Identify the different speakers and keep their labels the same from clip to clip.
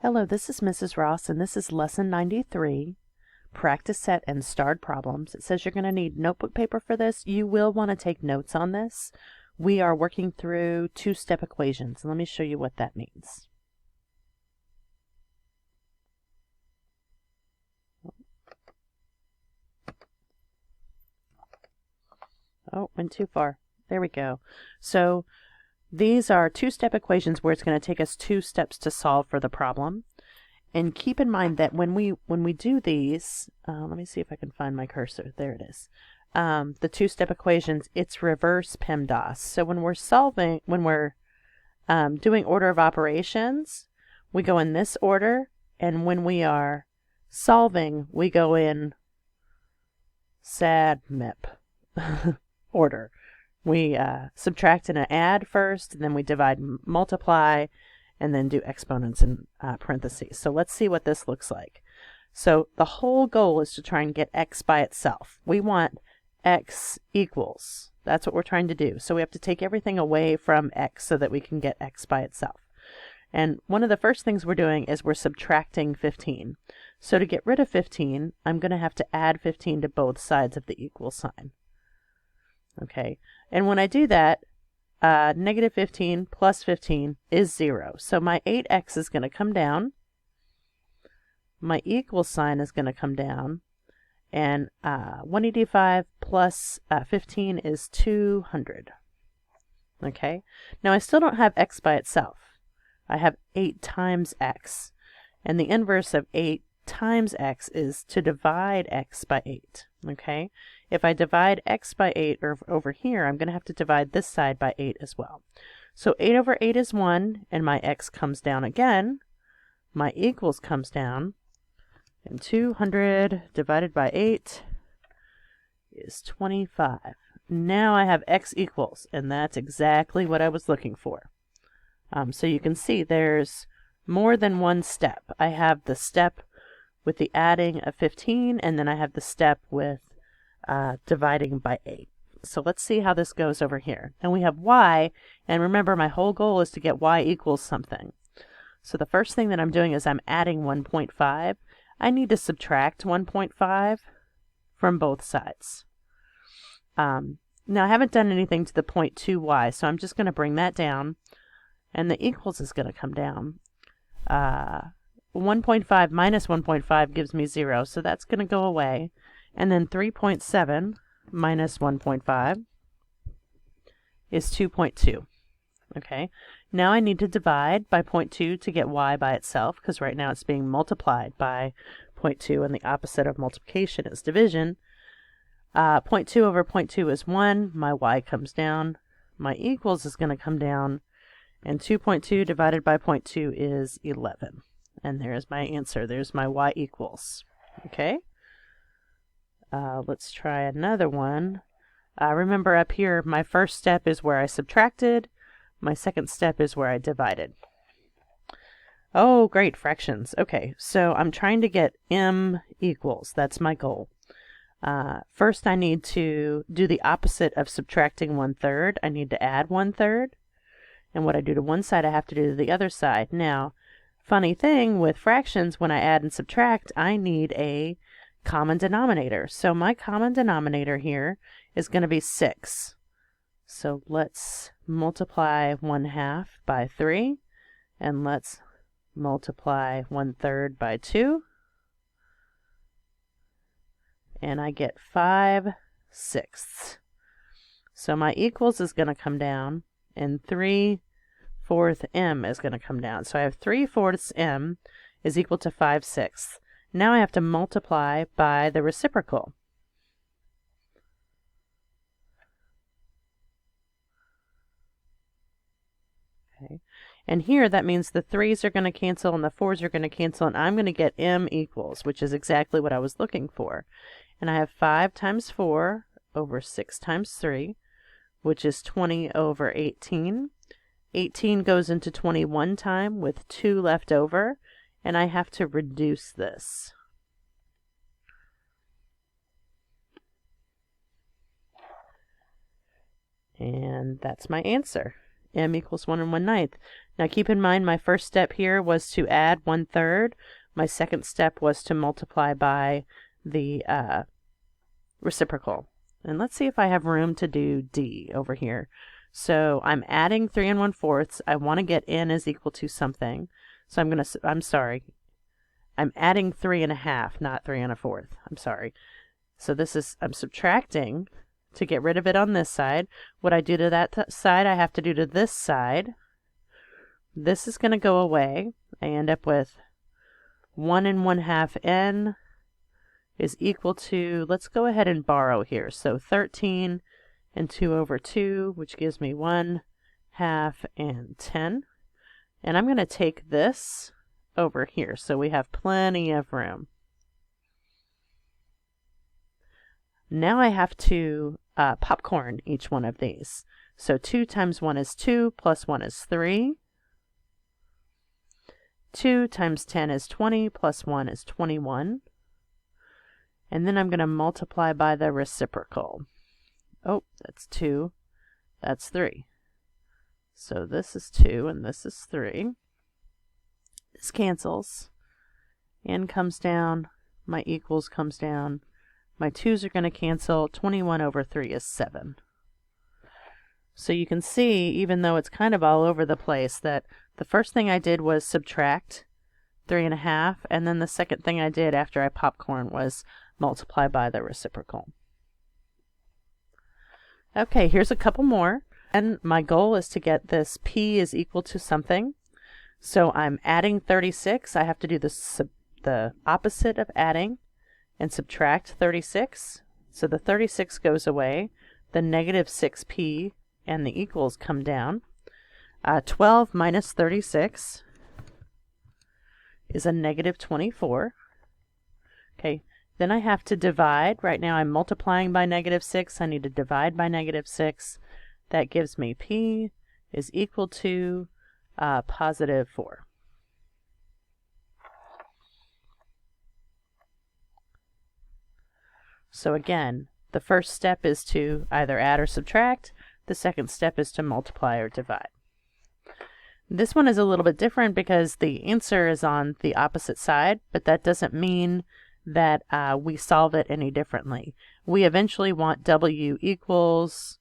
Speaker 1: Hello, this is Mrs. Ross, and this is Lesson 93, Practice Set and Starred Problems. It says you're going to need notebook paper for this. You will want to take notes on this. We are working through two-step equations, and let me show you what that means. Oh, went too far. There we go. So these are two-step equations where it's going to take us 2 steps to solve for the problem. And keep in mind that when we do these, let me see if I can find my cursor. There it is. The two-step equations, it's reverse PEMDAS. So when we're doing order of operations, we go in this order, and when we are solving, we go in SAD-MIP order. We subtract and add first, and then we divide and multiply, and then do exponents in parentheses. So let's see what this looks like. So the whole goal is to try and get x by itself. We want x equals. That's what we're trying to do. So we have to take everything away from x so that we can get x by itself. And one of the first things we're doing is we're subtracting 15. So to get rid of 15, I'm going to have to add 15 to both sides of the equal sign. Okay, and when I do that, negative 15 plus 15 is 0. So my 8x is going to come down. My equal sign is going to come down. And 185 plus 15 is 200. Okay, now I still don't have x by itself. I have 8 times x. And the inverse of 8 times x is to divide x by 8. Okay, if I divide x by 8 over here, I'm going to have to divide this side by 8 as well. So 8 over 8 is 1, and my x comes down again. My equals comes down, and 200 divided by 8 is 25. Now I have x equals, and that's exactly what I was looking for. So you can see there's more than one step. I have the step with the adding of 15, and then I have the step with dividing by 8. So let's see how this goes over here. And we have y, and remember my whole goal is to get y equals something. So the first thing that I'm doing is I'm adding 1.5. I need to subtract 1.5 from both sides. Now I haven't done anything to the 0.2y, so I'm just going to bring that down, and the equals is going to come down. 1.5 minus 1.5 gives me 0, so that's going to go away. And then 3.7 minus 1.5 is 2.2. Okay, now I need to divide by 0.2 to get y by itself, because right now it's being multiplied by 0.2, and the opposite of multiplication is division. 0.2 over 0.2 is 1. My y comes down. My equals is going to come down. And 2.2 divided by 0.2 is 11. And there's my answer. There's my y equals. Okay. Let's try another one. Remember up here, my first step is where I subtracted. My second step is where I divided. Oh, great, fractions. Okay, so I'm trying to get m equals. That's my goal. First, I need to do the opposite of subtracting 1/3. I need to add 1/3. And what I do to one side, I have to do to the other side. Now, funny thing with fractions, when I add and subtract, I need a common denominator. So my common denominator here is going to be 6. So let's multiply 1/2 by 3, and let's multiply 1/3 by 2. And I get 5/6. So my equals is going to come down, and 3/4 m is going to come down. So I have 3/4 m is equal to 5/6. Now I have to multiply by the reciprocal. Okay. And here that means the 3's are going to cancel and the 4's are going to cancel, and I'm going to get m equals, which is exactly what I was looking for. And I have 5 times 4 over 6 times 3, which is 20 over 18. 18 goes into 20 one time with 2 left over, and I have to reduce this. And that's my answer. M equals 1 1/9. Now keep in mind my first step here was to add 1/3. My second step was to multiply by the reciprocal. And let's see if I have room to do D over here. So I'm adding 3 1/4. I want to get n is equal to something. So I'm adding 3 1/2, not 3 1/4. I'm sorry. So I'm subtracting to get rid of it on this side. What I do to that side, I have to do to this side. This is going to go away. I end up with 1 1/2 n is equal to, let's go ahead and borrow here. So 13 and 2/2, which gives me 1/2 and 10. And I'm going to take this over here so we have plenty of room. Now I have to popcorn each one of these. So 2 times 1 is 2, plus 1 is 3. 2 times 10 is 20, plus 1 is 21. And then I'm going to multiply by the reciprocal. Oh, that's 2. That's 3. So this is 2 and this is 3. This cancels. N comes down. My equals comes down. My 2's are going to cancel. 21/3 is 7. So you can see, even though it's kind of all over the place, that the first thing I did was subtract 3 1/2, and then the second thing I did after I popcorn was multiply by the reciprocal. Okay, here's a couple more. And my goal is to get this p is equal to something. So I'm adding 36. I have to do the opposite of adding and subtract 36. So the 36 goes away. The negative 6p and the equals come down. 12 minus 36 is a negative 24. Okay, then I have to divide. Right now I'm multiplying by negative 6. I need to divide by negative 6. That gives me p is equal to positive 4. So again, the first step is to either add or subtract. The second step is to multiply or divide. This one is a little bit different because the answer is on the opposite side, but that doesn't mean that we solve it any differently. We eventually want w equals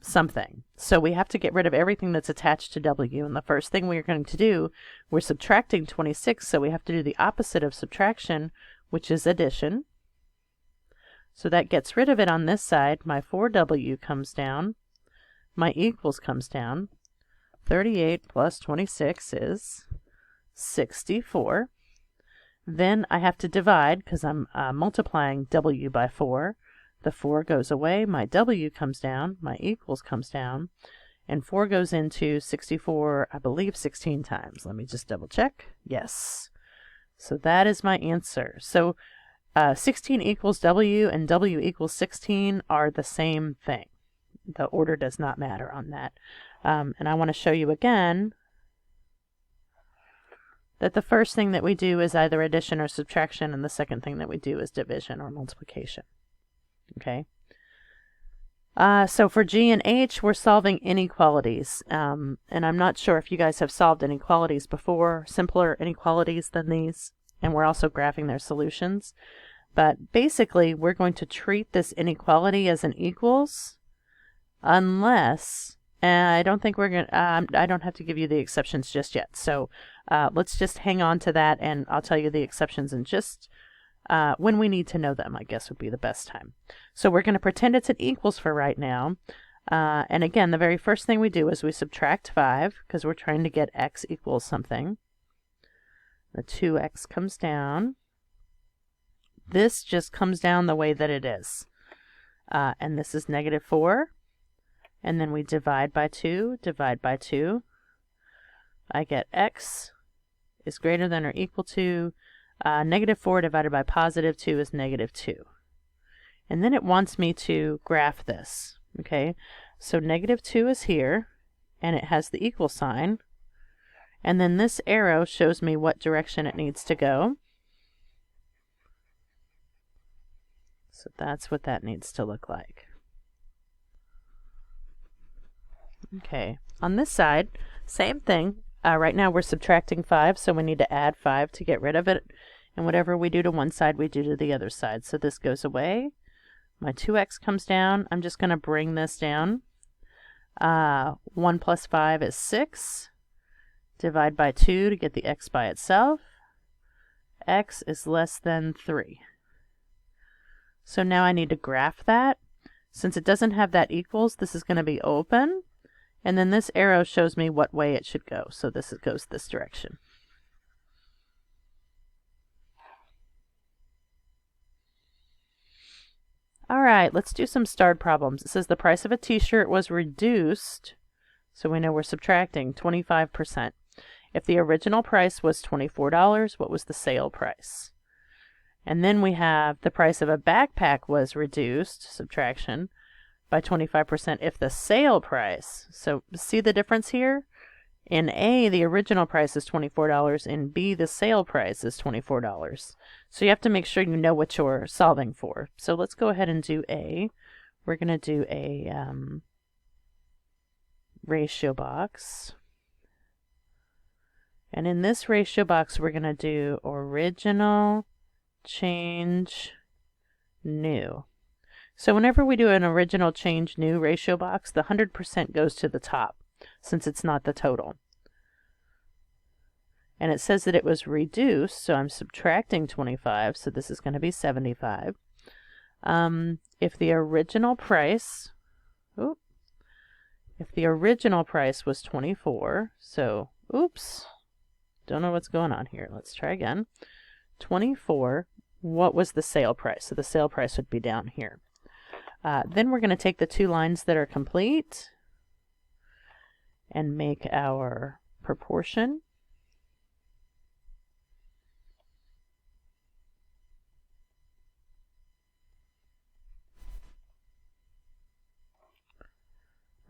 Speaker 1: something. So we have to get rid of everything that's attached to w. And the first thing we're going to do, we're subtracting 26, so we have to do the opposite of subtraction, which is addition. So that gets rid of it on this side. My 4w comes down. My equals comes down. 38 plus 26 is 64. Then I have to divide because I'm multiplying w by 4. The 4 goes away. My w comes down. My equals comes down. And 4 goes into 64, I believe, 16 times. Let me just double check. Yes. So that is my answer. So 16 equals w and w equals 16 are the same thing. The order does not matter on that. And I want to show you again that the first thing that we do is either addition or subtraction, and the second thing that we do is division or multiplication. Okay. So for G and H, we're solving inequalities. And I'm not sure if you guys have solved inequalities before, simpler inequalities than these. And we're also graphing their solutions. But basically, we're going to treat this inequality as an equals unless, and I don't think we're going to, I don't have to give you the exceptions just yet. So let's just hang on to that, and I'll tell you the exceptions in just when we need to know them, I guess would be the best time. So we're going to pretend it's an equals for right now. And again, the very first thing we do is we subtract 5 because we're trying to get x equals something. The 2x comes down. This just comes down the way that it is. And this is negative 4. And then we divide by 2, divide by 2. I get x is greater than or equal to negative 4 divided by positive 2 is negative 2. And then it wants me to graph this. Okay, so negative 2 is here, and it has the equal sign. And then this arrow shows me what direction it needs to go. So that's what that needs to look like. Okay, on this side, Same thing. Right now we're subtracting 5, so we need to add 5 to get rid of it. And whatever we do to one side, we do to the other side. So this goes away. My 2x comes down. I'm just going to bring this down. 1 plus 5 is 6. Divide by 2 to get the x by itself. X is less than 3. So now I need to graph that. Since it doesn't have that equals, this is going to be open. And then this arrow shows me what way it should go. So this goes this direction. All right, let's do some starred problems. It says the price of a t-shirt was reduced, so we know we're subtracting 25%. If the original price was $24, what was the sale price? And then we have the price of a backpack was reduced, subtraction, by 25% if the sale price. So see the difference here? In A, the original price is $24. In B, the sale price is $24. So you have to make sure you know what you're solving for. So let's go ahead and do A. We're going to do a ratio box. And in this ratio box, we're going to do original, change, new. So whenever we do an original, change, new ratio box, the 100% goes to the top, since it's not the total. And it says that it was reduced, so I'm subtracting 25, so this is going to be 75. If the original price, was 24, so, don't know what's going on here. Let's try again. 24, what was the sale price? So the sale price would be down here. Then we're going to take the two lines that are complete and make our proportion.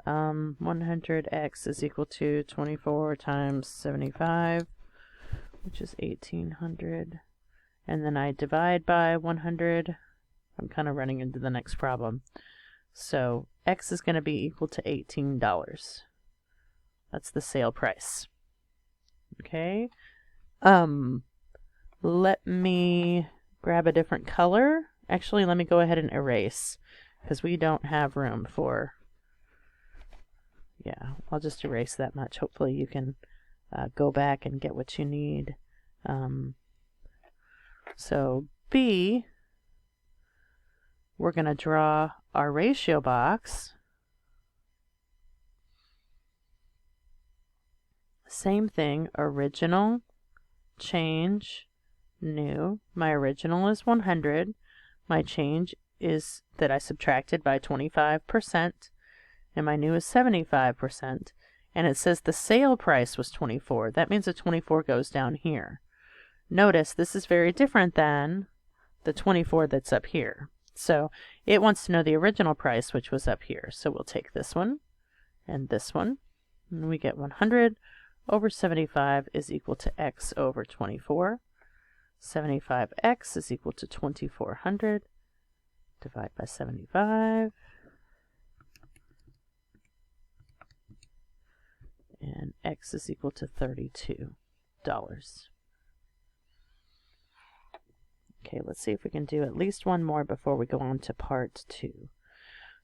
Speaker 1: Um, 100x is equal to 24 times 75, which is 1800. And then I divide by 100. I'm kind of running into the next problem. So x is going to be equal to $18. That's the sale price. Okay. Let me grab a different color. Actually, let me go ahead and erase, because we don't have room for... Yeah, I'll just erase that much. Hopefully you can go back and get what you need. So B, we're going to draw our ratio box. Same thing, original, change, new. My original is 100. My change is that I subtracted by 25%. And my new is 75%. And it says the sale price was 24. That means the 24 goes down here. Notice this is very different than the 24 that's up here. So it wants to know the original price, which was up here. So we'll take this one and this one. And we get 100 over 75 is equal to x over 24. 75x is equal to 2400. Divide by 75. And x is equal to $32. Okay, let's see if we can do at least one more before we go on to part 2.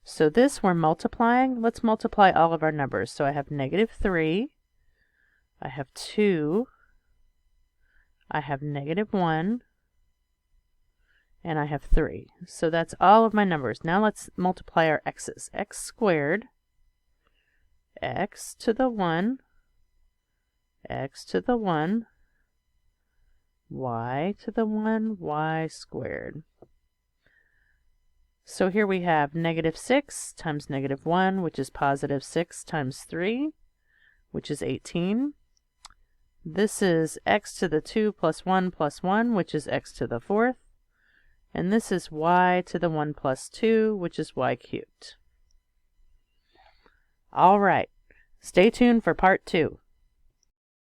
Speaker 1: So this we're multiplying. Let's multiply all of our numbers. So I have -3, I have 2, I have -1, and I have 3. So that's all of my numbers. Now let's multiply our x's. X squared, x to the 1, x to the 1, y to the 1, y squared. So here we have -6 times -1, which is +6 times 3, which is 18. This is x to the 2 plus 1 plus 1, which is x to the 4th. And this is y to the 1 plus 2, which is y cubed. All right, stay tuned for part 2.